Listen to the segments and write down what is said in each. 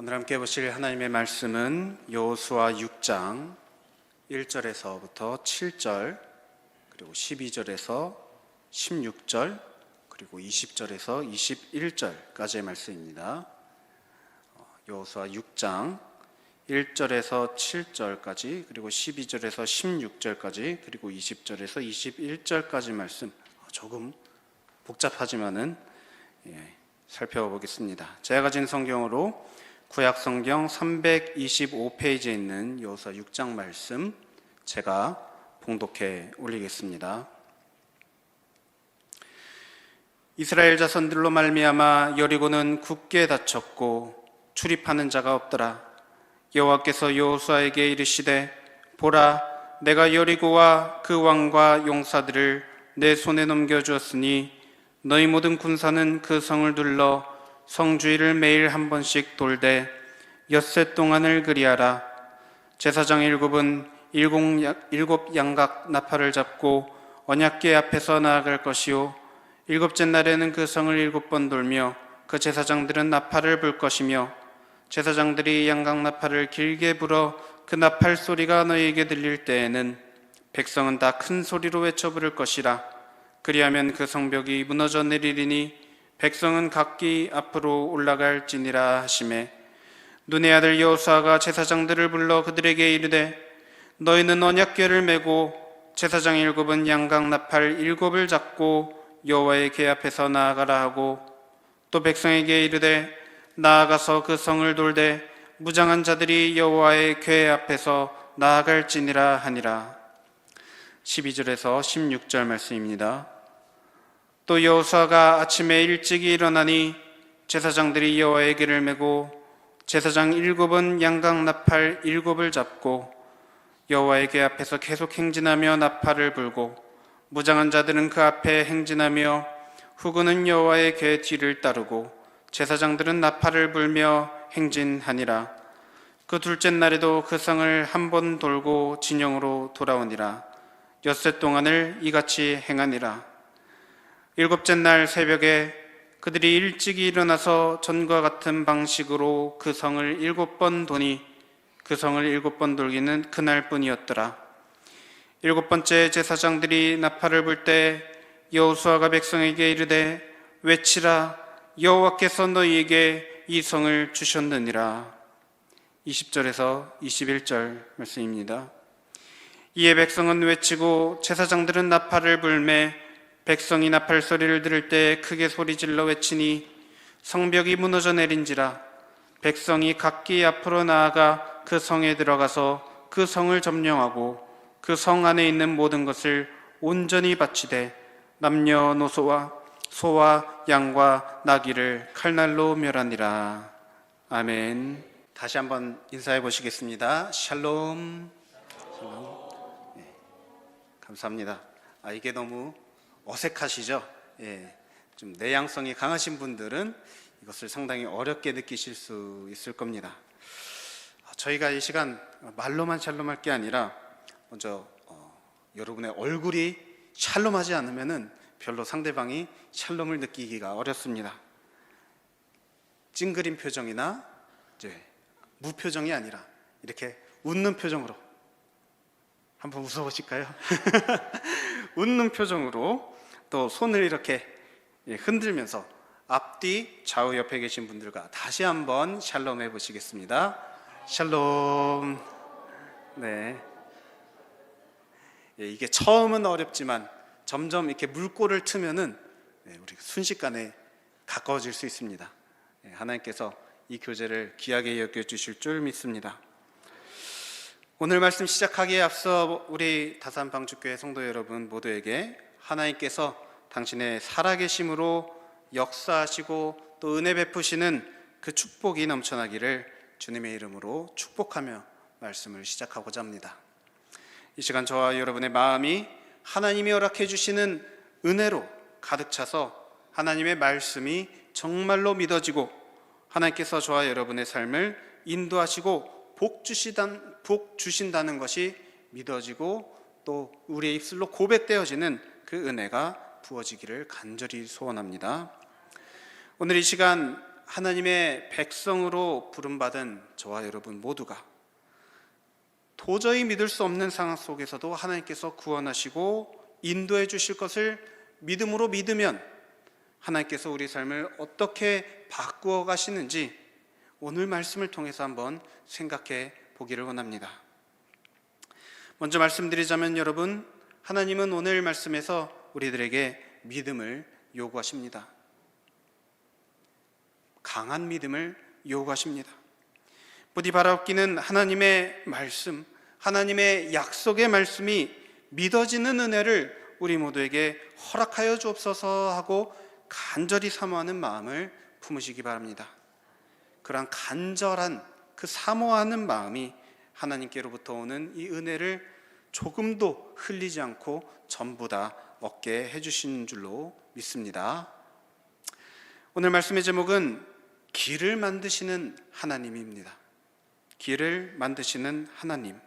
오늘 함께 보실 하나님의 말씀은 여호수아 6장 1절에서부터 7절, 그리고 12절에서 16절, 그리고 20절에서 21절까지의 말씀입니다. 여호수아 6장 1절에서 7절까지, 그리고 12절에서 16절까지, 그리고 20절에서 21절까지 말씀, 조금 복잡하지만은 살펴보겠습니다. 제가 가진 성경으로 구약 성경 325페이지에 있는 여호수아 6장 말씀 제가 봉독해 올리겠습니다. 이스라엘 자손들로 말미암아 여리고는 굳게 닫혔고 출입하는 자가 없더라. 여호와께서 여호수아에게 이르시되, 보라, 내가 여리고와 그 왕과 용사들을 내 손에 넘겨주었으니 너희 모든 군사는 그 성을 둘러 성 주위를 매일 한 번씩 돌되 엿새 동안을 그리하라. 제사장 일곱은 일곱 양각 나팔을 잡고 언약궤 앞에서 나아갈 것이요, 일곱째 날에는 그 성을 7번 돌며 그 제사장들은 나팔을 불 것이며, 제사장들이 양각 나팔을 길게 불어 그 나팔 소리가 너희에게 들릴 때에는 백성은 다 큰 소리로 외쳐 부를 것이라. 그리하면 그 성벽이 무너져 내리리니 백성은 각기 앞으로 올라갈지니라 하시매, 눈의 아들 여호수아가 제사장들을 불러 그들에게 이르되, 너희는 언약궤를 메고 제사장 7은 양각 나팔 7을 잡고 여호와의 궤 앞에서 나아가라 하고, 또 백성에게 이르되, 나아가서 그 성을 돌되 무장한 자들이 여호와의 궤 앞에서 나아갈지니라 하니라. 12절에서 16절 말씀입니다. 또 여호수아가 아침에 일찍이 일어나니 제사장들이 여호와의 궤를 메고 제사장 7은 양각 나팔 7을 잡고 여호와의 궤 앞에서 계속 행진하며 나팔을 불고, 무장한 자들은 그 앞에 행진하며 후군은 여호와의 궤 뒤를 따르고 제사장들은 나팔을 불며 행진하니라. 그 둘째 날에도 그 성을 한 번 돌고 진영으로 돌아오니라. 엿새 동안을 이같이 행하니라. 7째 날 새벽에 그들이 일찍이 일어나서 전과 같은 방식으로 그 성을 7번 도니 그 성을 7번 돌기는 그날뿐이었더라. 7번째 제사장들이 나팔을 불 때 여호수아가 백성에게 이르되, 외치라, 여호와께서 너희에게 이 성을 주셨느니라. 20절에서 21절 말씀입니다. 이에 백성은 외치고 제사장들은 나팔을 불매, 백성이 나팔 소리를 들을 때 크게 소리질러 외치니 성벽이 무너져 내린지라. 백성이 각기 앞으로 나아가 그 성에 들어가서 그 성을 점령하고 그 성 안에 있는 모든 것을 온전히 바치되 남녀노소와 소와 양과 나귀를 칼날로 멸하니라. 아멘. 다시 한번 인사해 보시겠습니다. 샬롬. 샬롬. 네, 감사합니다. 이게 너무 어색하시죠? 좀 내향성이 강하신 분들은 이것을 상당히 어렵게 느끼실 수 있을 겁니다. 저희가 이 시간 말로만 샬롬할 게 아니라 먼저 여러분의 얼굴이 샬롬하지 않으면은 별로 상대방이 샬롬을 느끼기가 어렵습니다. 찡그린 표정이나 무표정이 아니라 이렇게 웃는 표정으로 한번 웃어보실까요? 웃는 표정으로 또 손을 이렇게 흔들면서 앞뒤 좌우 옆에 계신 분들과 다시 한번 샬롬 해보시겠습니다. 샬롬. 네. 이게 처음은 어렵지만 점점 이렇게 물꼬를 트면은 우리 순식간에 가까워질 수 있습니다. 하나님께서 이 교제를 귀하게 여겨주실 줄 믿습니다. 오늘 말씀 시작하기에 앞서 우리 다산방주교회 성도 여러분 모두에게 하나님께서 당신의 살아계심으로 역사하시고 또 은혜 베푸시는 그 축복이 넘쳐나기를 주님의 이름으로 축복하며 말씀을 시작하고자 합니다. 이 시간 저와 여러분의 마음이 하나님이 허락해 주시는 은혜로 가득 차서 하나님의 말씀이 정말로 믿어지고 하나님께서 저와 여러분의 삶을 인도하시고 복 주신다는 것이 믿어지고 또 우리의 입술로 고백되어지는 그 은혜가 부어지기를 간절히 소원합니다. 오늘 이 시간 하나님의 백성으로 부름받은 저와 여러분 모두가 도저히 믿을 수 없는 상황 속에서도 하나님께서 구원하시고 인도해 주실 것을 믿음으로 믿으면 하나님께서 우리 삶을 어떻게 바꾸어 가시는지 오늘 말씀을 통해서 한번 생각해 보기를 원합니다. 먼저 말씀드리자면 여러분, 하나님은 오늘 말씀에서 우리들에게 믿음을 요구하십니다. 강한 믿음을 요구하십니다. 부디 바라옵기는 하나님의 말씀, 하나님의 약속의 말씀이 믿어지는 은혜를 우리 모두에게 허락하여 주옵소서 하고 간절히 사모하는 마음을 품으시기 바랍니다. 그러한 간절한 그 사모하는 마음이 하나님께로부터 오는 이 은혜를 조금도 흘리지 않고 전부 다 얻게 해주시는 줄로 믿습니다. 오늘 말씀의 제목은 길을 만드시는 하나님입니다. 길을 만드시는 하나님.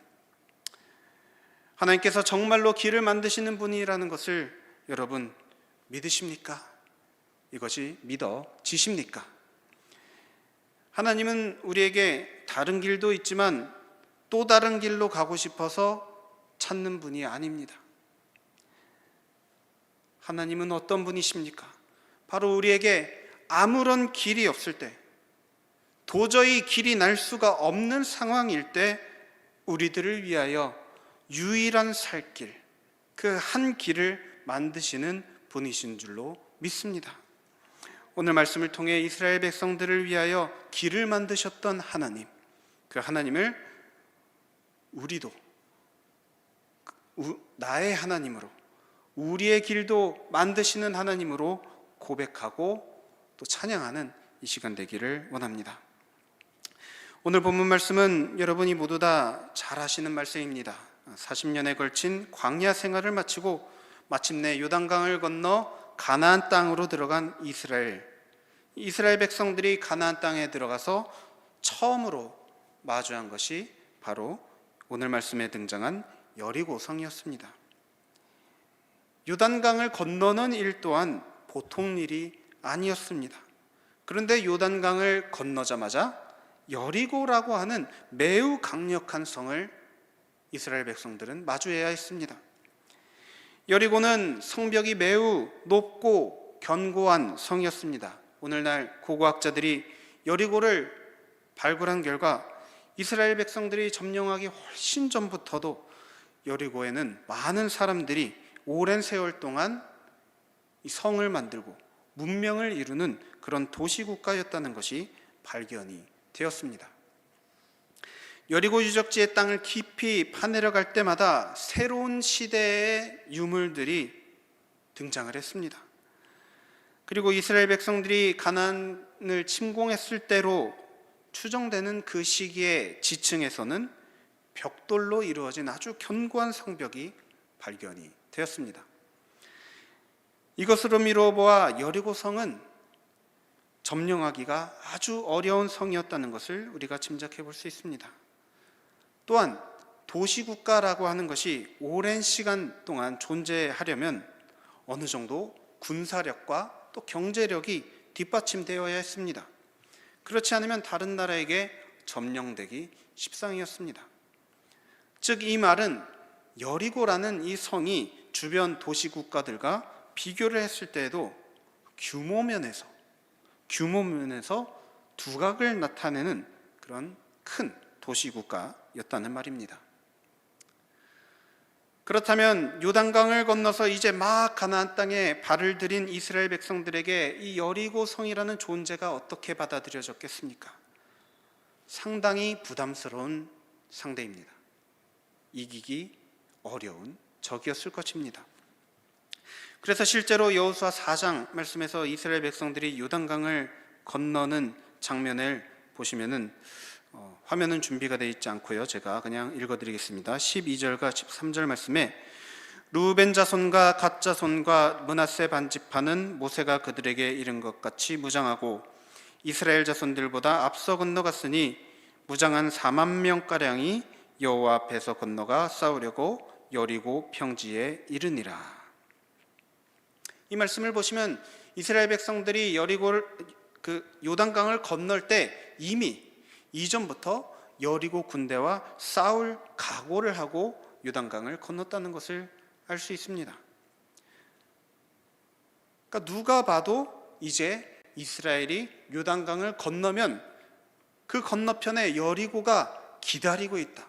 하나님께서 정말로 길을 만드시는 분이라는 것을 여러분 믿으십니까? 이것이 믿어지십니까? 하나님은 우리에게 다른 길도 있지만 또 다른 길로 가고 싶어서 찾는 분이 아닙니다. 하나님은 어떤 분이십니까? 바로 우리에게 아무런 길이 없을 때, 도저히 길이 날 수가 없는 상황일 때 우리들을 위하여 유일한 살 길, 그 한 길을 만드시는 분이신 줄로 믿습니다. 오늘 말씀을 통해 이스라엘 백성들을 위하여 길을 만드셨던 하나님, 그 하나님을 우리도 나의 하나님으로, 우리의 길도 만드시는 하나님으로 고백하고 또 찬양하는 이 시간 되기를 원합니다. 오늘 본문 말씀은 여러분이 모두 다 잘 아시는 말씀입니다. 40년에 걸친 광야 생활을 마치고 마침내 요단강을 건너 가나안 땅으로 들어간 이스라엘 백성들이 가나안 땅에 들어가서 처음으로 마주한 것이 바로 오늘 말씀에 등장한 여리고성이었습니다. 요단강을 건너는 일 또한 보통 일이 아니었습니다. 그런데 요단강을 건너자마자 여리고라고 하는 매우 강력한 성을 이스라엘 백성들은 마주해야 했습니다. 여리고는 성벽이 매우 높고 견고한 성이었습니다. 오늘날 고고학자들이 여리고를 발굴한 결과 이스라엘 백성들이 점령하기 훨씬 전부터도 여리고에는 많은 사람들이 오랜 세월 동안 이 성을 만들고 문명을 이루는 그런 도시국가였다는 것이 발견이 되었습니다. 여리고 유적지의 땅을 깊이 파내려갈 때마다 새로운 시대의 유물들이 등장을 했습니다. 그리고 이스라엘 백성들이 가나안을 침공했을 때로 추정되는 그 시기의 지층에서는 벽돌로 이루어진 아주 견고한 성벽이 발견이 되었습니다. 이것으로 미루어보아 여리고성은 점령하기가 아주 어려운 성이었다는 것을 우리가 짐작해 볼 수 있습니다. 또한 도시국가라고 하는 것이 오랜 시간 동안 존재하려면 어느 정도 군사력과 또 경제력이 뒷받침되어야 했습니다. 그렇지 않으면 다른 나라에게 점령되기 십상이었습니다. 즉 이 말은 여리고라는 이 성이 주변 도시국가들과 비교를 했을 때에도 규모 면에서 두각을 나타내는 그런 큰 도시국가였다는 말입니다. 그렇다면 요단강을 건너서 이제 막 가나안 땅에 발을 들인 이스라엘 백성들에게 이 여리고 성이라는 존재가 어떻게 받아들여졌겠습니까? 상당히 부담스러운 상대입니다. 이기기 어려운 적이었을 것입니다. 그래서 실제로 여호수아 4장 말씀에서 이스라엘 백성들이 요단강을 건너는 장면을 보시면은 화면은 준비가 되어 있지 않고요. 제가 그냥 읽어드리겠습니다. 12절과 13절 말씀에 루벤 자손과 갓 자손과 므낫세 반지파는 모세가 그들에게 이른 것 같이 무장하고 이스라엘 자손들보다 앞서 건너갔으니 무장한 4만 명가량이 여호와 앞에서 건너가 싸우려고 여리고 평지에 이르니라. 이 말씀을 보시면 이스라엘 백성들이 여리고를 그 요단강을 건널 때 이미 이전부터 여리고 군대와 싸울 각오를 하고 요단강을 건넜다는 것을 알 수 있습니다. 그러니까 누가 봐도 이제 이스라엘이 요단강을 건너면 그 건너편에 여리고가 기다리고 있다,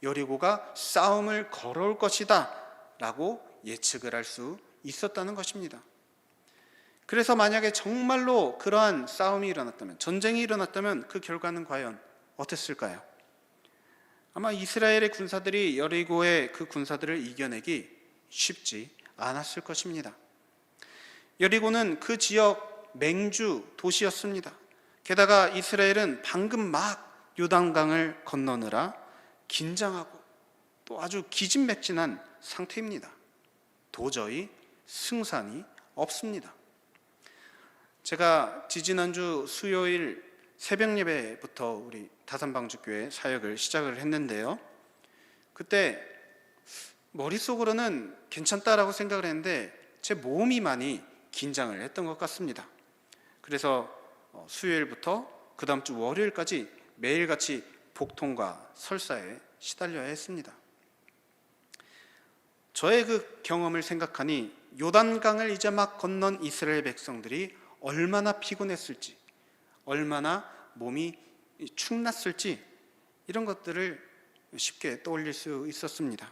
여리고가 싸움을 걸어올 것이다 라고 예측을 할 수 있었다는 것입니다. 그래서 만약에 정말로 그러한 싸움이 일어났다면, 전쟁이 일어났다면 그 결과는 과연 어땠을까요? 아마 이스라엘의 군사들이 여리고의 그 군사들을 이겨내기 쉽지 않았을 것입니다. 여리고는 그 지역 맹주 도시였습니다. 게다가 이스라엘은 방금 막 요단강을 건너느라 긴장하고 또 아주 기진맥진한 상태입니다. 도저히 승산이 없습니다. 제가 지지난주 수요일 새벽 예배부터 우리 다산방주교회 사역을 시작을 했는데요, 그때 머릿속으로는 괜찮다라고 생각을 했는데 제 몸이 많이 긴장을 했던 것 같습니다. 그래서 수요일부터 그 다음 주 월요일까지 매일같이 복통과 설사에 시달려야 했습니다. 저의 그 경험을 생각하니 요단강을 이제 막 건넌 이스라엘 백성들이 얼마나 피곤했을지, 얼마나 몸이 축났을지, 이런 것들을 쉽게 떠올릴 수 있었습니다.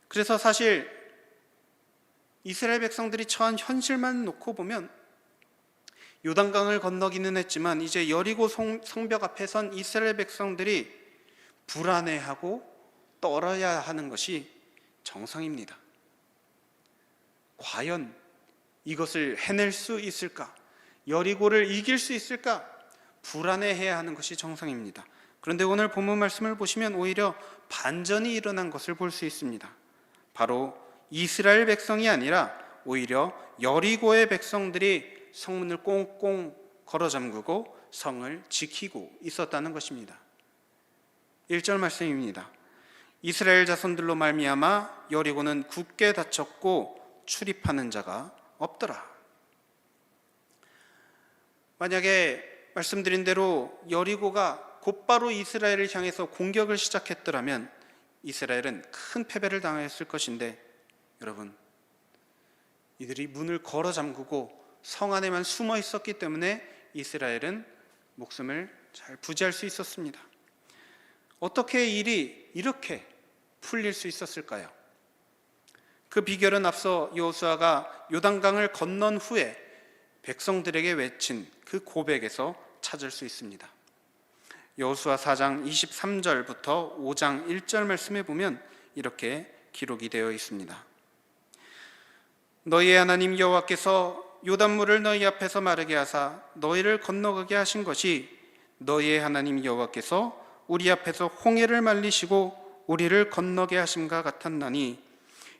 그래서 사실 이스라엘 백성들이 처한 현실만 놓고 보면 요단강을 건너기는 했지만 이제 여리고 성벽 앞에 선 이스라엘 백성들이 불안해하고 떨어야 하는 것이 정상입니다. 과연 이것을 해낼 수 있을까? 여리고를 이길 수 있을까? 불안해해야 하는 것이 정상입니다. 그런데 오늘 본문 말씀을 보시면 오히려 반전이 일어난 것을 볼 수 있습니다. 바로 이스라엘 백성이 아니라 오히려 여리고의 백성들이 성문을 꽁꽁 걸어 잠그고 성을 지키고 있었다는 것입니다. 1절 말씀입니다. 이스라엘 자손들로 말미암아 여리고는 굳게 닫혔고 출입하는 자가 없더라. 만약에 말씀드린 대로 여리고가 곧바로 이스라엘을 향해서 공격을 시작했더라면 이스라엘은 큰 패배를 당했을 것인데, 여러분, 이들이 문을 걸어 잠그고 성 안에만 숨어 있었기 때문에 이스라엘은 목숨을 잘 부지할 수 있었습니다. 어떻게 일이 이렇게 풀릴 수 있었을까요? 그 비결은 앞서 여호수아가 요단강을 건넌 후에 백성들에게 외친 그 고백에서 찾을 수 있습니다. 여호수아 4장 23절부터 5장 1절 말씀에 보면 이렇게 기록이 되어 있습니다. 너희의 하나님 여호와께서 요단물을 너희 앞에서 마르게 하사 너희를 건너가게 하신 것이 너희의 하나님 여호와께서 우리 앞에서 홍해를 말리시고 우리를 건너게 하심과 같았나니,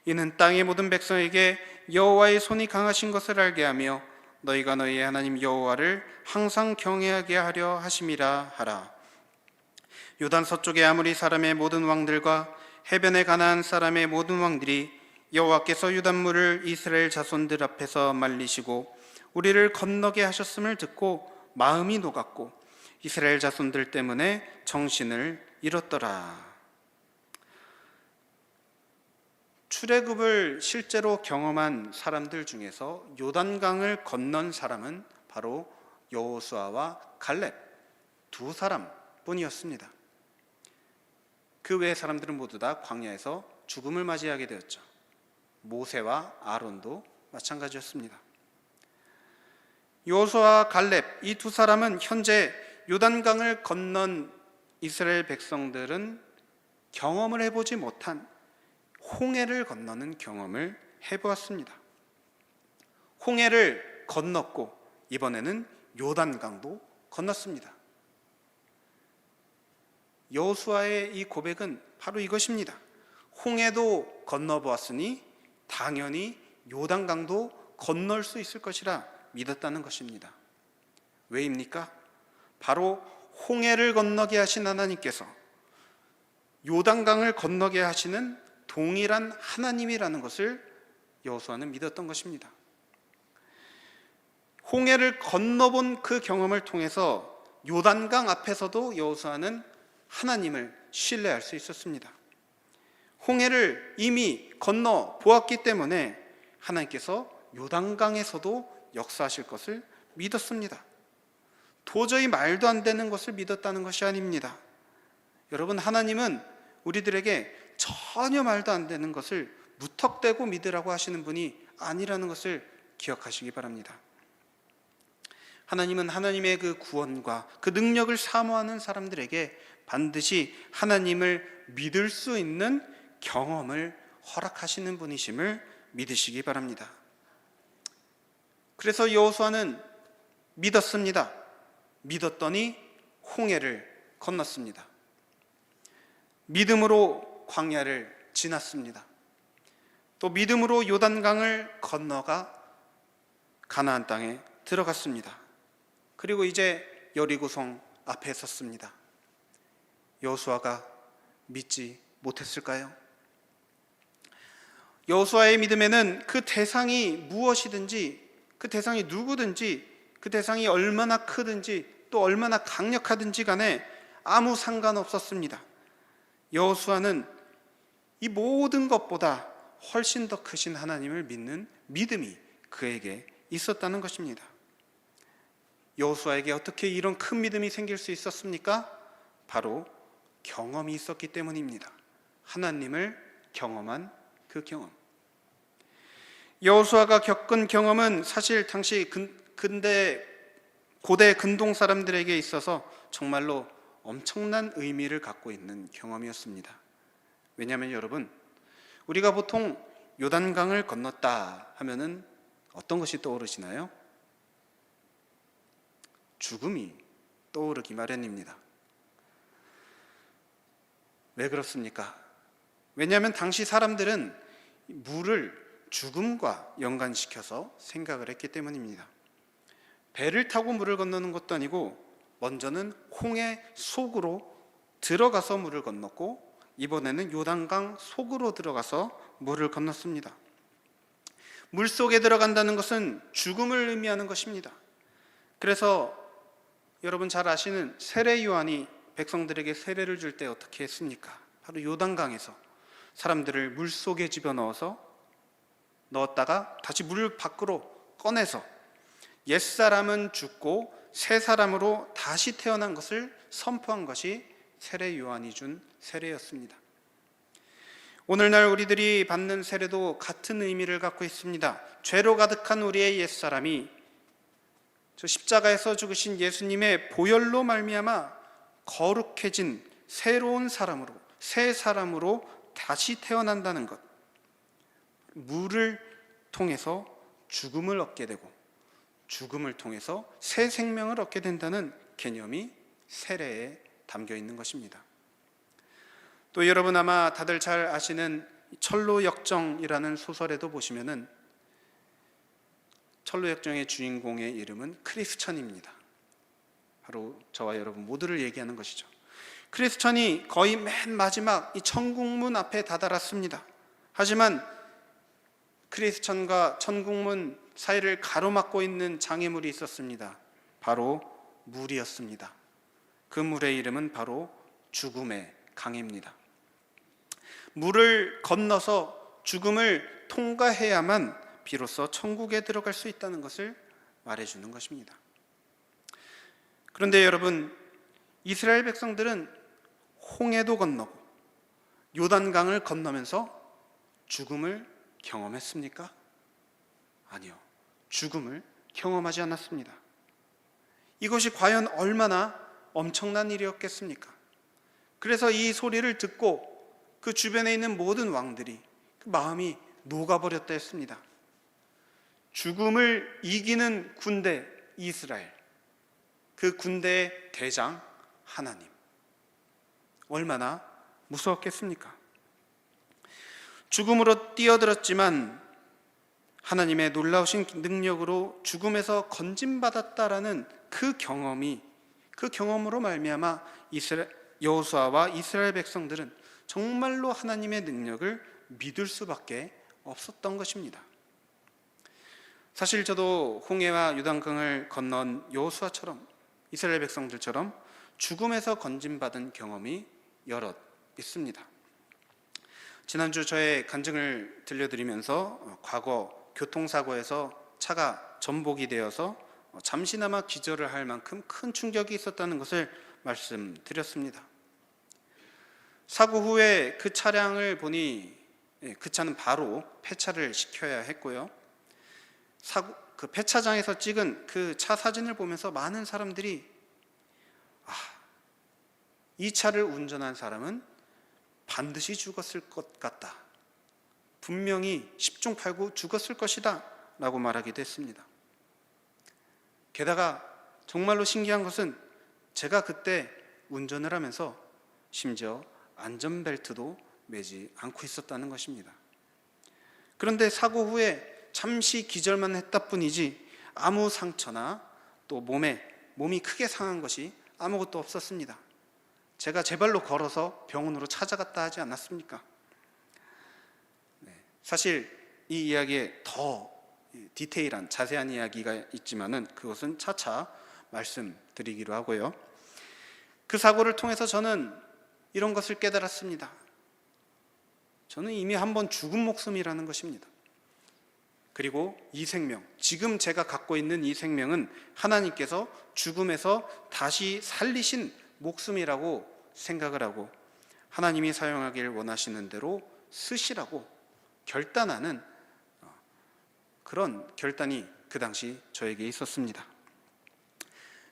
이는 땅의 모든 백성에게 여호와의 손이 강하신 것을 알게 하며 너희가 너희의 하나님 여호와를 항상 경외하게 하려 하심이라 하라. 요단 서쪽의 아모리 사람의 모든 왕들과 해변의 가나안 사람의 모든 왕들이 여호와께서 요단물을 이스라엘 자손들 앞에서 말리시고 우리를 건너게 하셨음을 듣고 마음이 녹았고 이스라엘 자손들 때문에 정신을 잃었더라. 출애굽을 실제로 경험한 사람들 중에서 요단강을 건넌 사람은 바로 여호수아와 갈렙 두 사람뿐이었습니다. 그 외의 사람들은 모두 다 광야에서 죽음을 맞이하게 되었죠. 모세와 아론도 마찬가지였습니다. 여호수아와 갈렙 이 두 사람은 현재 요단강을 건넌 이스라엘 백성들은 경험을 해보지 못한 홍해를 건너는 경험을 해보았습니다. 홍해를 건넜고 이번에는 요단강도 건넜습니다. 여호수아의 이 고백은 바로 이것입니다. 홍해도 건너보았으니 당연히 요단강도 건널 수 있을 것이라 믿었다는 것입니다. 왜입니까? 바로 홍해를 건너게 하신 하나님께서 요단강을 건너게 하시는 동일한 하나님이라는 것을 여호수아는 믿었던 것입니다. 홍해를 건너본 그 경험을 통해서 요단강 앞에서도 여호수아는 하나님을 신뢰할 수 있었습니다. 홍해를 이미 건너 보았기 때문에 하나님께서 요단강에서도 역사하실 것을 믿었습니다. 도저히 말도 안 되는 것을 믿었다는 것이 아닙니다. 여러분, 하나님은 우리들에게 전혀 말도 안 되는 것을 무턱대고 믿으라고 하시는 분이 아니라는 것을 기억하시기 바랍니다. 하나님은 하나님의 그 구원과 그 능력을 사모하는 사람들에게 반드시 하나님을 믿을 수 있는 경험을 허락하시는 분이심을 믿으시기 바랍니다. 그래서 여호수아는 믿었습니다. 믿었더니 홍해를 건넜습니다. 믿음으로 광야를 지났습니다. 또 믿음으로 요단강을 건너가 가나안 땅에 들어갔습니다. 그리고 이제 여리고성 앞에 섰습니다. 여호수아가 믿지 못했을까요? 여호수아의 믿음에는 그 대상이 무엇이든지, 그 대상이 누구든지, 그 대상이 얼마나 크든지 또 얼마나 강력하든지 간에 아무 상관없었습니다. 여호수아는 이 모든 것보다 훨씬 더 크신 하나님을 믿는 믿음이 그에게 있었다는 것입니다. 여호수아에게 어떻게 이런 큰 믿음이 생길 수 있었습니까? 바로 경험이 있었기 때문입니다. 하나님을 경험한 그 경험. 여호수아가 겪은 경험은 사실 당시 고대 근동 사람들에게 있어서 정말로 엄청난 의미를 갖고 있는 경험이었습니다. 왜냐하면 여러분, 우리가 보통 요단강을 건넜다 하면은 어떤 것이 떠오르시나요? 죽음이 떠오르기 마련입니다. 왜 그렇습니까? 왜냐하면 당시 사람들은 물을 죽음과 연관시켜서 생각을 했기 때문입니다. 배를 타고 물을 건너는 것도 아니고 먼저는 홍해 속으로 들어가서 물을 건넜고 이번에는 요단강 속으로 들어가서 물을 건넜습니다. 물 속에 들어간다는 것은 죽음을 의미하는 것입니다. 그래서 여러분 잘 아시는 세례 요한이 백성들에게 세례를 줄 때 어떻게 했습니까? 바로 요단강에서 사람들을 물 속에 집어넣어서 넣었다가 다시 물 밖으로 꺼내서 옛사람은 죽고 새 사람으로 다시 태어난 것을 선포한 것이 세례 요한이 준 세례였습니다. 오늘날 우리들이 받는 세례도 같은 의미를 갖고 있습니다. 죄로 가득한 우리의 옛사람이 저 십자가에서 죽으신 예수님의 보혈로 말미암아 거룩해진 새로운 사람으로, 새 사람으로 다시 태어난다는 것, 물을 통해서 죽음을 얻게 되고 죽음을 통해서 새 생명을 얻게 된다는 개념이 세례에 담겨 있는 것입니다. 또 여러분 아마 다들 잘 아시는 철로역정이라는 소설에도 보시면은 철로역정의 주인공의 이름은 크리스천입니다. 바로 저와 여러분 모두를 얘기하는 것이죠. 크리스천이 거의 맨 마지막 이 천국문 앞에 다다랐습니다. 하지만 크리스천과 천국문 사이를 가로막고 있는 장애물이 있었습니다. 바로 물이었습니다. 그 물의 이름은 바로 죽음의 강입니다. 물을 건너서 죽음을 통과해야만 비로소 천국에 들어갈 수 있다는 것을 말해주는 것입니다. 그런데 여러분, 이스라엘 백성들은 홍해도 건너고 요단강을 건너면서 죽음을 경험했습니까? 아니요. 죽음을 경험하지 않았습니다. 이것이 과연 얼마나 엄청난 일이었겠습니까? 그래서 이 소리를 듣고 그 주변에 있는 모든 왕들이 그 마음이 녹아버렸다 했습니다. 죽음을 이기는 군대 이스라엘, 그 군대의 대장 하나님, 얼마나 무서웠겠습니까? 죽음으로 뛰어들었지만 하나님의 놀라우신 능력으로 죽음에서 건짐받았다라는 그 경험으로 말미암아 여호수아와 이스라엘 백성들은 정말로 하나님의 능력을 믿을 수밖에 없었던 것입니다. 사실 저도 홍해와 요단강을 건넌 여호수아처럼, 이스라엘 백성들처럼 죽음에서 건짐받은 경험이 여럿 있습니다. 지난주 저의 간증을 들려드리면서 과거 교통사고에서 차가 전복이 되어서 잠시나마 기절을 할 만큼 큰 충격이 있었다는 것을 말씀드렸습니다. 사고 후에 그 차량을 보니 그 차는 바로 폐차를 시켜야 했고요. 그 폐차장에서 찍은 그 차 사진을 보면서 많은 사람들이 이 차를 운전한 사람은 반드시 죽었을 것 같다, 분명히 10중 8구 죽었을 것이다 라고 말하기도 했습니다. 게다가 정말로 신기한 것은 제가 그때 운전을 하면서 심지어 안전벨트도 매지 않고 있었다는 것입니다. 그런데 사고 후에 잠시 기절만 했다 뿐이지 아무 상처나 또 몸이 크게 상한 것이 아무것도 없었습니다. 제가 제 발로 걸어서 병원으로 찾아갔다 하지 않았습니까? 사실 이 이야기에 더 디테일한 자세한 이야기가 있지만은 그것은 차차 말씀드리기로 하고요. 그 사고를 통해서 저는 이런 것을 깨달았습니다. 저는 이미 한번 죽은 목숨이라는 것입니다. 그리고 이 생명, 지금 제가 갖고 있는 이 생명은 하나님께서 죽음에서 다시 살리신 목숨이라고 생각을 하고 하나님이 사용하길 원하시는 대로 쓰시라고 결단하는 그런 결단이 그 당시 저에게 있었습니다.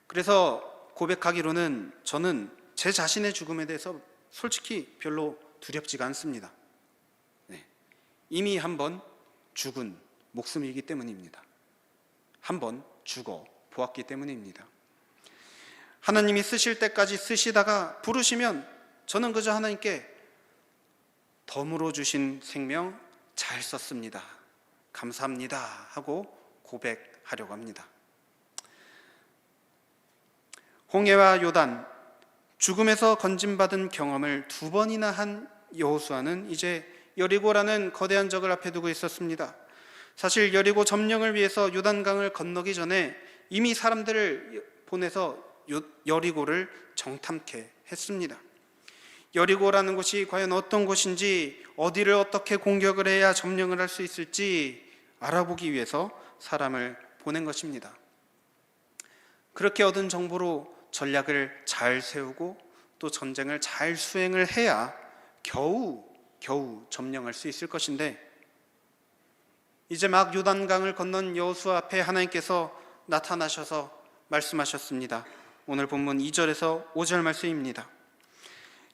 그래서 고백하기로는 저는 제 자신의 죽음에 대해서 솔직히 별로 두렵지가 않습니다. 이미 한번 죽은 목숨이기 때문입니다. 한번 죽어 보았기 때문입니다. 하나님이 쓰실 때까지 쓰시다가 부르시면 저는 그저 하나님께 덤으로 주신 생명 잘 썼습니다, 감사합니다 하고 고백하려고 합니다. 홍해와 요단, 죽음에서 건짐받은 경험을 2번이나 한 여호수아는 이제 여리고라는 거대한 적을 앞에 두고 있었습니다. 사실 여리고 점령을 위해서 요단강을 건너기 전에 이미 사람들을 보내서 여리고를 정탐케 했습니다. 여리고라는 곳이 과연 어떤 곳인지, 어디를 어떻게 공격을 해야 점령을 할 수 있을지 알아보기 위해서 사람을 보낸 것입니다. 그렇게 얻은 정보로 전략을 잘 세우고 또 전쟁을 잘 수행을 해야 겨우 점령할 수 있을 것인데, 이제 막 요단강을 건넌 여호수아 앞에 하나님께서 나타나셔서 말씀하셨습니다. 오늘 본문 2절에서 5절 말씀입니다.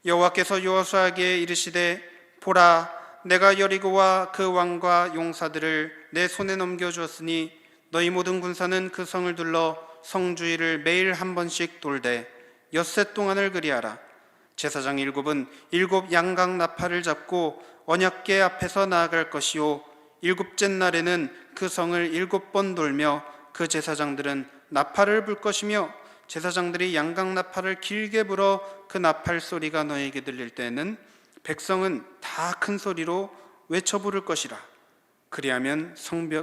여호와께서 여호수아에게 이르시되 보라, 내가 여리고와 그 왕과 용사들을 내 손에 넘겨주었으니 너희 모든 군사는 그 성을 둘러 성 주위를 매일 한 번씩 돌되 엿새 동안을 그리하라. 제사장 7은 7 양각 나팔을 잡고 언약궤 앞에서 나아갈 것이요 7째 날에는 그 성을 7번 돌며 그 제사장들은 나팔을 불 것이며 제사장들이 양각 나팔을 길게 불어 그 나팔 소리가 너에게 들릴 때에는 백성은 다 큰 소리로 외쳐 부를 것이라. 그리하면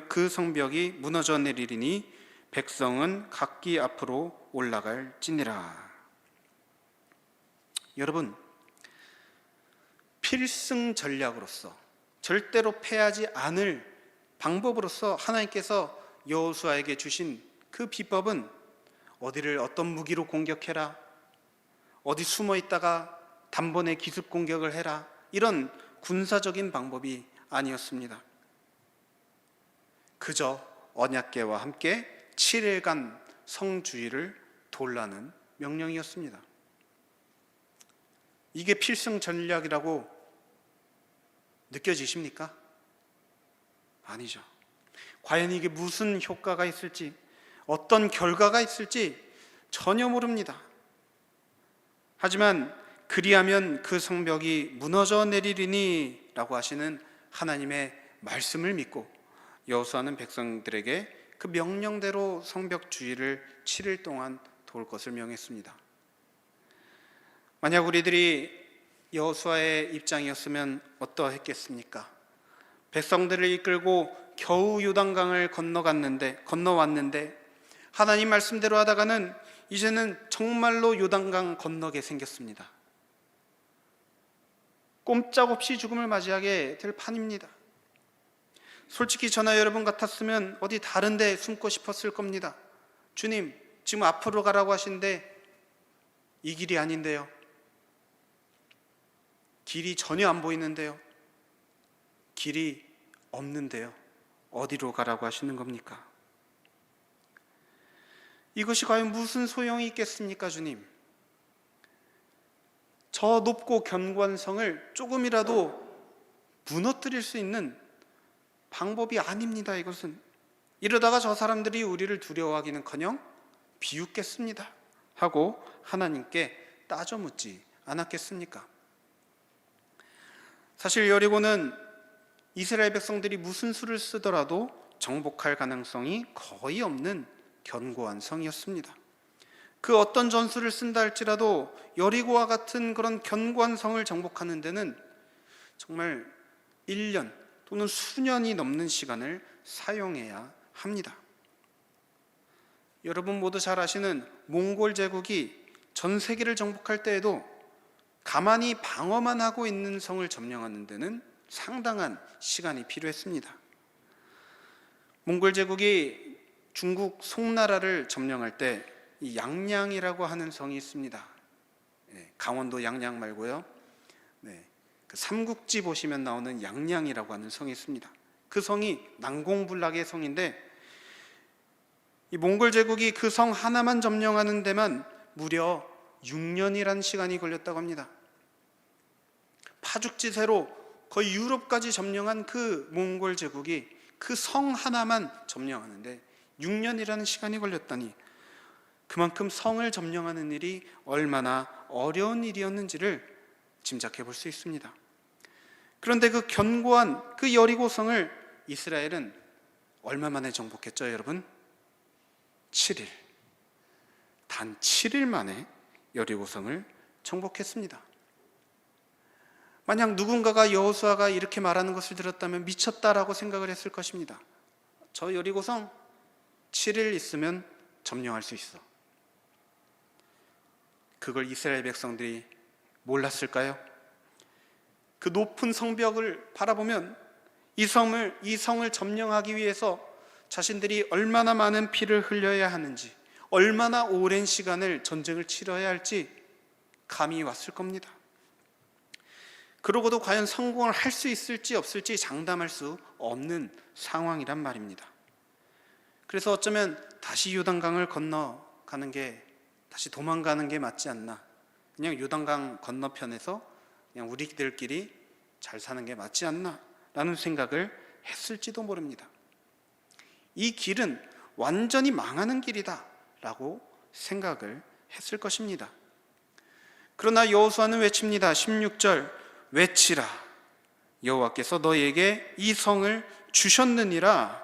그 성벽이 무너져 내리리니 백성은 각기 앞으로 올라갈지니라. 여러분, 필승 전략으로서 절대로 패하지 않을 방법으로서 하나님께서 여호수아에게 주신 그 비법은 어디를 어떤 무기로 공격해라, 어디 숨어 있다가 단번에 기습 공격을 해라, 이런 군사적인 방법이 아니었습니다. 그저 언약궤와 함께 7일간 성 주위를 돌라는 명령이었습니다. 이게 필승 전략이라고 느껴지십니까? 아니죠. 과연 이게 무슨 효과가 있을지, 어떤 결과가 있을지 전혀 모릅니다. 하지만 그리하면 그 성벽이 무너져 내리리니 라고 하시는 하나님의 말씀을 믿고 여호수아는 백성들에게 그 명령대로 성벽 주위를 7일 동안 돌 것을 명했습니다. 만약 우리들이 여호수아의 입장이었으면 어떠했겠습니까? 백성들을 이끌고 겨우 요단강을 건너왔는데 하나님 말씀대로 하다가는 이제는 정말로 요단강 건너게 생겼습니다. 꼼짝없이 죽음을 맞이하게 될 판입니다. 솔직히 저나 여러분 같았으면 어디 다른 데 숨고 싶었을 겁니다. 주님, 지금 앞으로 가라고 하시는데 이 길이 아닌데요. 길이 전혀 안 보이는데요. 길이 없는데요. 어디로 가라고 하시는 겁니까? 이것이 과연 무슨 소용이 있겠습니까, 주님? 저 높고 견고한 성을 조금이라도 무너뜨릴 수 있는 방법이 아닙니다. 이것은 이러다가 저 사람들이 우리를 두려워하기는커녕 비웃겠습니다 하고 하나님께 따져 묻지 않았겠습니까? 사실 여리고는 이스라엘 백성들이 무슨 수를 쓰더라도 정복할 가능성이 거의 없는 견고한 성이었습니다. 그 어떤 전술을 쓴다 할지라도 여리고와 같은 그런 견고한 성을 정복하는 데는 정말 1년 또는 수년이 넘는 시간을 사용해야 합니다. 여러분 모두 잘 아시는 몽골 제국이 전 세계를 정복할 때에도 가만히 방어만 하고 있는 성을 점령하는 데는 상당한 시간이 필요했습니다. 몽골 제국이 중국 송나라를 점령할 때 이 양양이라고 하는 성이 있습니다. 강원도 양양 말고요. 그 삼국지 보시면 나오는 양양이라고 하는 성이 있습니다. 그 성이 난공불락의 성인데 이 몽골 제국이 그 성 하나만 점령하는 데만 무려 6년이라는 시간이 걸렸다고 합니다. 파죽지세로 거의 유럽까지 점령한 그 몽골 제국이 그 성 하나만 점령하는데 6년이라는 시간이 걸렸다니 그만큼 성을 점령하는 일이 얼마나 어려운 일이었는지를 짐작해 볼 수 있습니다. 그런데 그 견고한 그 여리고성을 이스라엘은 얼마 만에 정복했죠, 여러분? 7일. 단 7일 만에 여리고성을 정복했습니다. 만약 누군가가 여호수아가 이렇게 말하는 것을 들었다면 미쳤다라고 생각을 했을 것입니다. 저 여리고성 7일 있으면 점령할 수 있어. 그걸 이스라엘 백성들이 몰랐을까요? 그 높은 성벽을 바라보면 이 성을 점령하기 위해서 자신들이 얼마나 많은 피를 흘려야 하는지, 얼마나 오랜 시간을 전쟁을 치러야 할지 감이 왔을 겁니다. 그러고도 과연 성공을 할 수 있을지 없을지 장담할 수 없는 상황이란 말입니다. 그래서 어쩌면 다시 요단강을 건너가는 게, 다시 도망가는 게 맞지 않나, 그냥 요단강 건너편에서 그냥 우리들끼리 잘 사는 게 맞지 않나 라는 생각을 했을지도 모릅니다. 이 길은 완전히 망하는 길이다 라고 생각을 했을 것입니다. 그러나 여호수아는 외칩니다. 16절, 외치라, 여호와께서 너희에게 이 성을 주셨느니라.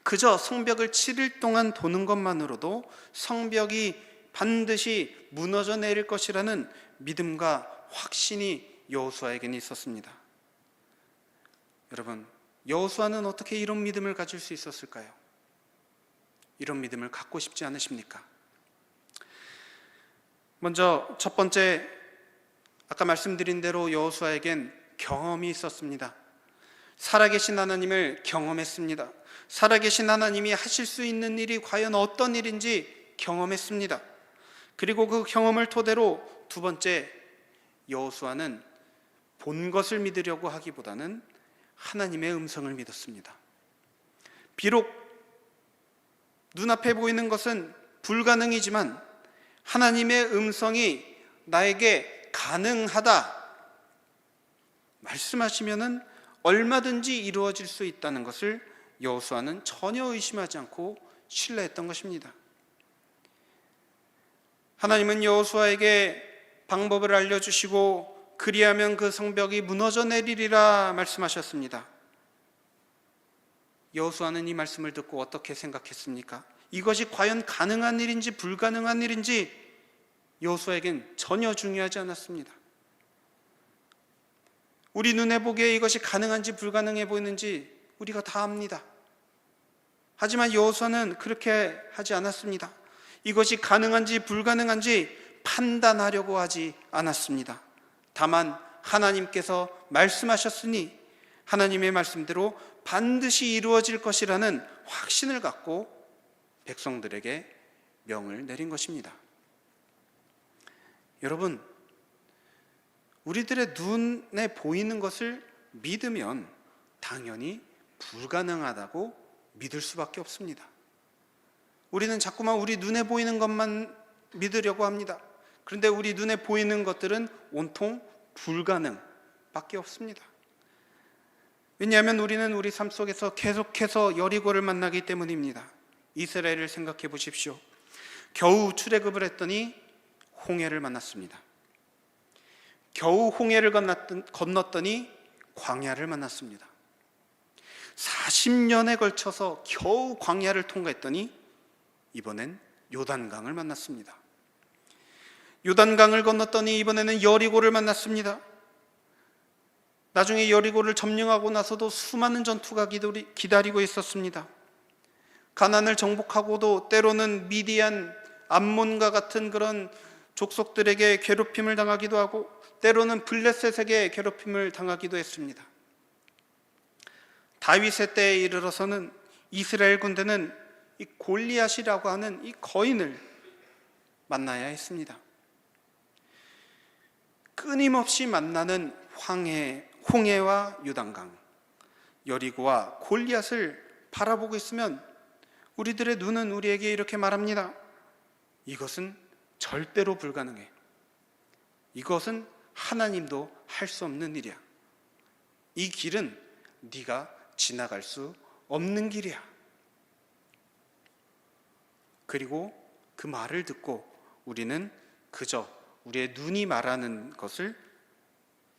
그저 성벽을 7일 동안 도는 것만으로도 성벽이 반드시 무너져 내릴 것이라는 믿음과 확신이 여호수아에게는 있었습니다. 여러분, 여호수아는 어떻게 이런 믿음을 가질 수 있었을까요? 이런 믿음을 갖고 싶지 않으십니까? 먼저 첫 번째, 아까 말씀드린 대로 여호수아에겐 경험이 있었습니다. 살아계신 하나님을 경험했습니다. 살아계신 하나님이 하실 수 있는 일이 과연 어떤 일인지 경험했습니다. 그리고 그 경험을 토대로 두 번째, 여호수아는 본 것을 믿으려고 하기보다는 하나님의 음성을 믿었습니다. 비록 눈앞에 보이는 것은 불가능이지만 하나님의 음성이 나에게 가능하다 말씀하시면은 얼마든지 이루어질 수 있다는 것을 여호수아는 전혀 의심하지 않고 신뢰했던 것입니다. 하나님은 여호수아에게 방법을 알려주시고 그리하면 그 성벽이 무너져 내리리라 말씀하셨습니다. 여호수아는 이 말씀을 듣고 어떻게 생각했습니까? 이것이 과연 가능한 일인지 불가능한 일인지 여호수아에겐 전혀 중요하지 않았습니다. 우리 눈에 보기에 이것이 가능한지 불가능해 보이는지 우리가 다 압니다. 하지만 여호수아는 그렇게 하지 않았습니다. 이것이 가능한지 불가능한지 판단하려고 하지 않았습니다. 다만 하나님께서 말씀하셨으니 하나님의 말씀대로 반드시 이루어질 것이라는 확신을 갖고 백성들에게 명을 내린 것입니다. 여러분, 우리들의 눈에 보이는 것을 믿으면 당연히 불가능하다고 믿을 수밖에 없습니다. 우리는 자꾸만 우리 눈에 보이는 것만 믿으려고 합니다. 그런데 우리 눈에 보이는 것들은 온통 불가능밖에 없습니다. 왜냐하면 우리는 우리 삶 속에서 계속해서 여리고를 만나기 때문입니다. 이스라엘을 생각해 보십시오. 겨우 출애굽을 했더니 홍해를 만났습니다. 겨우 홍해를 건넜더니 광야를 만났습니다. 40년에 걸쳐서 겨우 광야를 통과했더니 이번엔 요단강을 만났습니다. 요단강을 건넜더니 이번에는 여리고를 만났습니다. 나중에 여리고를 점령하고 나서도 수많은 전투가 기다리고 있었습니다. 가나안을 정복하고도 때로는 미디안, 암몬과 같은 그런 족속들에게 괴롭힘을 당하기도 하고 때로는 블레셋에게 괴롭힘을 당하기도 했습니다. 다윗의 때에 이르러서는 이스라엘 군대는 이 골리앗이라고 하는 이 거인을 만나야 했습니다. 끊임없이 만나는 홍해와 요단강, 여리고와 골리앗을 바라보고 있으면 우리들의 눈은 우리에게 이렇게 말합니다. 이것은 절대로 불가능해. 이것은 하나님도 할 수 없는 일이야. 이 길은 네가 지나갈 수 없는 길이야. 그리고 그 말을 듣고 우리는 그저 우리의 눈이 말하는 것을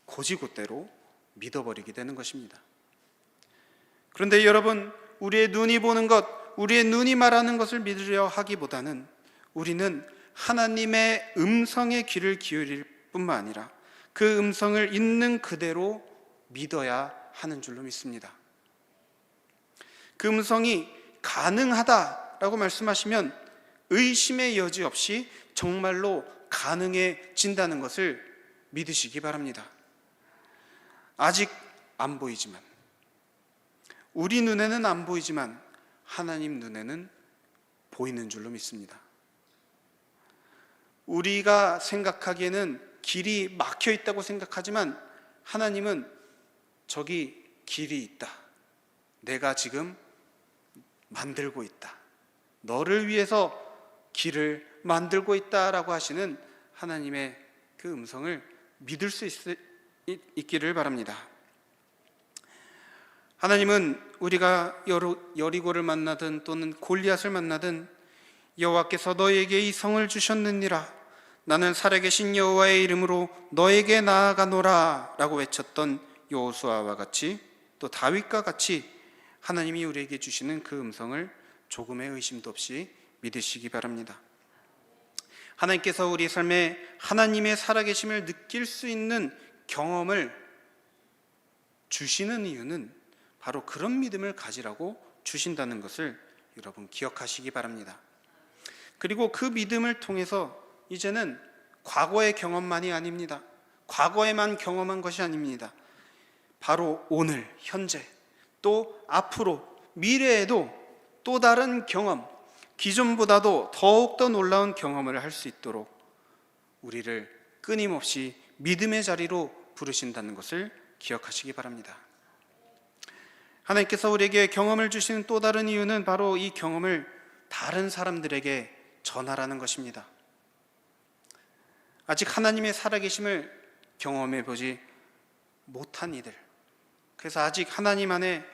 곧이곧대로 믿어버리게 되는 것입니다. 그런데 여러분, 우리의 눈이 보는 것, 우리의 눈이 말하는 것을 믿으려 하기보다는 우리는 하나님의 음성의 귀를 기울일 뿐만 아니라 그 음성을 있는 그대로 믿어야 하는 줄로 믿습니다. 그 음성이 가능하다라고 말씀하시면 의심의 여지 없이 정말로 가능해진다는 것을 믿으시기 바랍니다. 아직 안 보이지만, 우리 눈에는 안 보이지만 하나님 눈에는 보이는 줄로 믿습니다. 우리가 생각하기에는 길이 막혀 있다고 생각하지만 하나님은 저기 길이 있다. 내가 지금 만들고 있다. 너를 위해서 길을 만들고 있다라고 하시는 하나님의 그 음성을 믿을 수 있기를 바랍니다. 하나님은 우리가 여리고를 만나든 또는 골리앗을 만나든 여호와께서 너에게 이 성을 주셨느니라. 나는 살아계신 여호와의 이름으로 너에게 나아가노라 라고 외쳤던 여호수아와 같이 또 다윗과 같이 하나님이 우리에게 주시는 그 음성을 조금의 의심도 없이 믿으시기 바랍니다. 하나님께서 우리 삶에 하나님의 살아계심을 느낄 수 있는 경험을 주시는 이유는 바로 그런 믿음을 가지라고 주신다는 것을 여러분 기억하시기 바랍니다. 그리고 그 믿음을 통해서 이제는 과거의 경험만이 아닙니다. 과거에만 경험한 것이 아닙니다. 바로 오늘, 현재, 또 앞으로, 미래에도 또 다른 경험, 기존보다도 더욱더 놀라운 경험을 할 수 있도록 우리를 끊임없이 믿음의 자리로 부르신다는 것을 기억하시기 바랍니다. 하나님께서 우리에게 경험을 주시는 또 다른 이유는 바로 이 경험을 다른 사람들에게 전하라는 것입니다. 아직 하나님의 살아계심을 경험해 보지 못한 이들, 그래서 아직 하나님 안에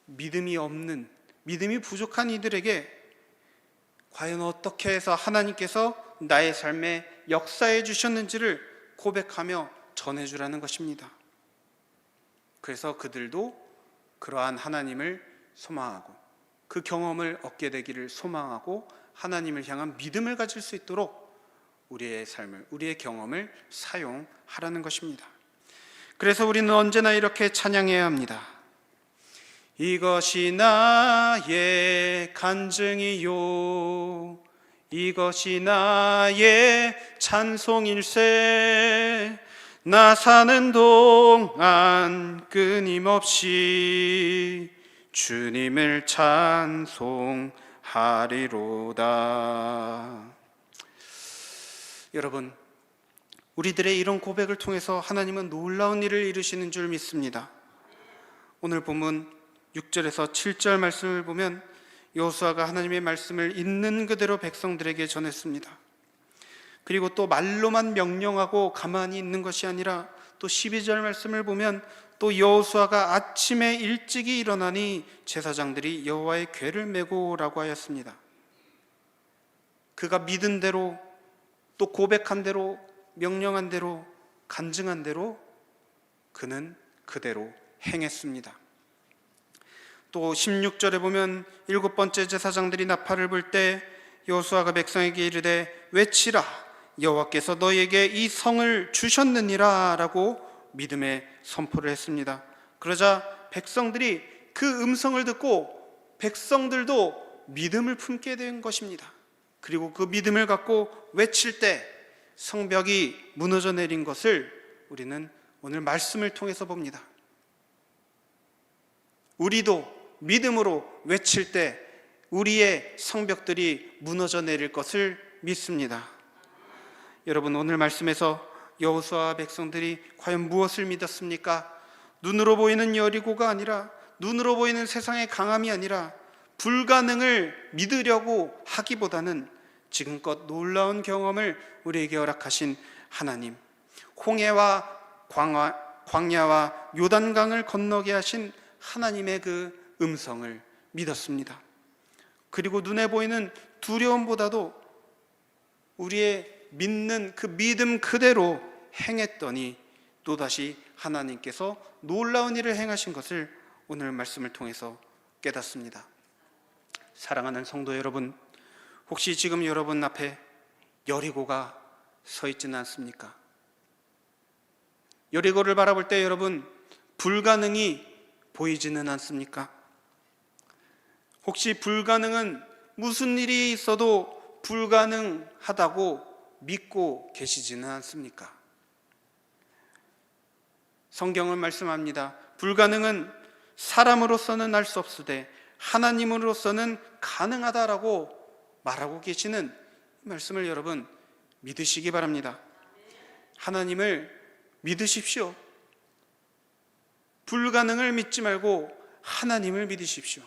믿음이 없는, 믿음이 부족한 이들에게 과연 어떻게 해서 하나님께서 나의 삶에 역사해 주셨는지를 고백하며 전해주라는 것입니다. 그래서 그들도 그러한 하나님을 소망하고 그 경험을 얻게 되기를 소망하고 하나님을 향한 믿음을 가질 수 있도록 우리의 삶을, 우리의 경험을 사용하라는 것입니다. 그래서 우리는 언제나 이렇게 찬양해야 합니다. 이것이 나의 간증이요 이것이 나의 찬송일세 나 사는 동안 끊임없이 주님을 찬송하리로다. 여러분, 우리들의 이런 고백을 통해서 하나님은 놀라운 일을 이루시는 줄 믿습니다. 오늘 본문 6절에서 7절 말씀을 보면 여호수아가 하나님의 말씀을 있는 그대로 백성들에게 전했습니다. 그리고 또 말로만 명령하고 가만히 있는 것이 아니라 또 12절 말씀을 보면 또 여호수아가 아침에 일찍이 일어나니 제사장들이 여호와의 궤를 메고 오라고 하였습니다. 그가 믿은 대로 또 고백한 대로 명령한 대로 간증한 대로 그는 그대로 행했습니다. 또 16절에 보면 7번째 제사장들이 나팔을 불 때 여호수아가 백성에게 이르되 외치라 여호와께서 너희에게 이 성을 주셨느니라 라고 믿음의 선포를 했습니다. 그러자 백성들이 그 음성을 듣고 백성들도 믿음을 품게 된 것입니다. 그리고 그 믿음을 갖고 외칠 때 성벽이 무너져 내린 것을 우리는 오늘 말씀을 통해서 봅니다. 우리도 믿음으로 외칠 때 우리의 성벽들이 무너져 내릴 것을 믿습니다. 여러분, 오늘 말씀에서 여호수아와 백성들이 과연 무엇을 믿었습니까? 눈으로 보이는 여리고가 아니라, 눈으로 보이는 세상의 강함이 아니라 불가능을 믿으려고 하기보다는 지금껏 놀라운 경험을 우리에게 허락하신 하나님, 홍해와 광야와 요단강을 건너게 하신 하나님의 그 음성을 믿었습니다. 그리고 눈에 보이는 두려움보다도 우리의 믿는 그 믿음 그대로 행했더니 또다시 하나님께서 놀라운 일을 행하신 것을 오늘 말씀을 통해서 깨닫습니다. 사랑하는 성도 여러분, 혹시 지금 여러분 앞에 여리고가 서 있지는 않습니까? 여리고를 바라볼 때 여러분 불가능이 보이지는 않습니까? 혹시 불가능은 무슨 일이 있어도 불가능하다고 믿고 계시지는 않습니까? 성경은 말씀합니다. 불가능은 사람으로서는 알 수 없으되 하나님으로서는 가능하다라고 말하고 계시는 말씀을 여러분 믿으시기 바랍니다. 하나님을 믿으십시오. 불가능을 믿지 말고 하나님을 믿으십시오.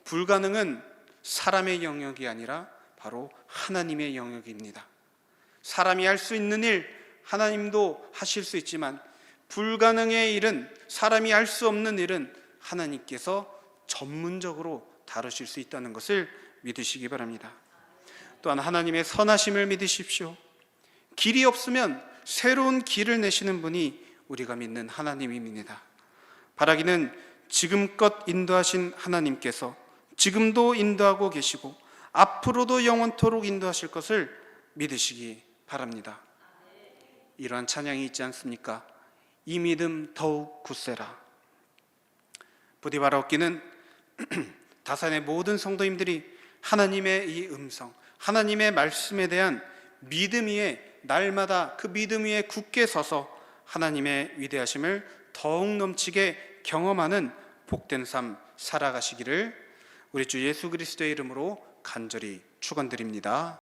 불가능은 사람의 영역이 아니라 바로 하나님의 영역입니다. 사람이 할 수 있는 일 하나님도 하실 수 있지만 불가능의 일은, 사람이 할 수 없는 일은 하나님께서 전문적으로 다루실 수 있다는 것을 믿으시기 바랍니다. 또한 하나님의 선하심을 믿으십시오. 길이 없으면 새로운 길을 내시는 분이 우리가 믿는 하나님입니다. 바라기는 지금껏 인도하신 하나님께서 지금도 인도하고 계시고 앞으로도 영원토록 인도하실 것을 믿으시기 바랍니다. 이러한 찬양이 있지 않습니까? 이 믿음 더욱 굳세라. 부디 바라옵기는 다산의 모든 성도님들이 하나님의 이 음성, 하나님의 말씀에 대한 믿음 위에 날마다 그 믿음 위에 굳게 서서 하나님의 위대하심을 더욱 넘치게 경험하는 복된 삶 살아가시기를 우리 주 예수 그리스도의 이름으로 간절히 축원드립니다.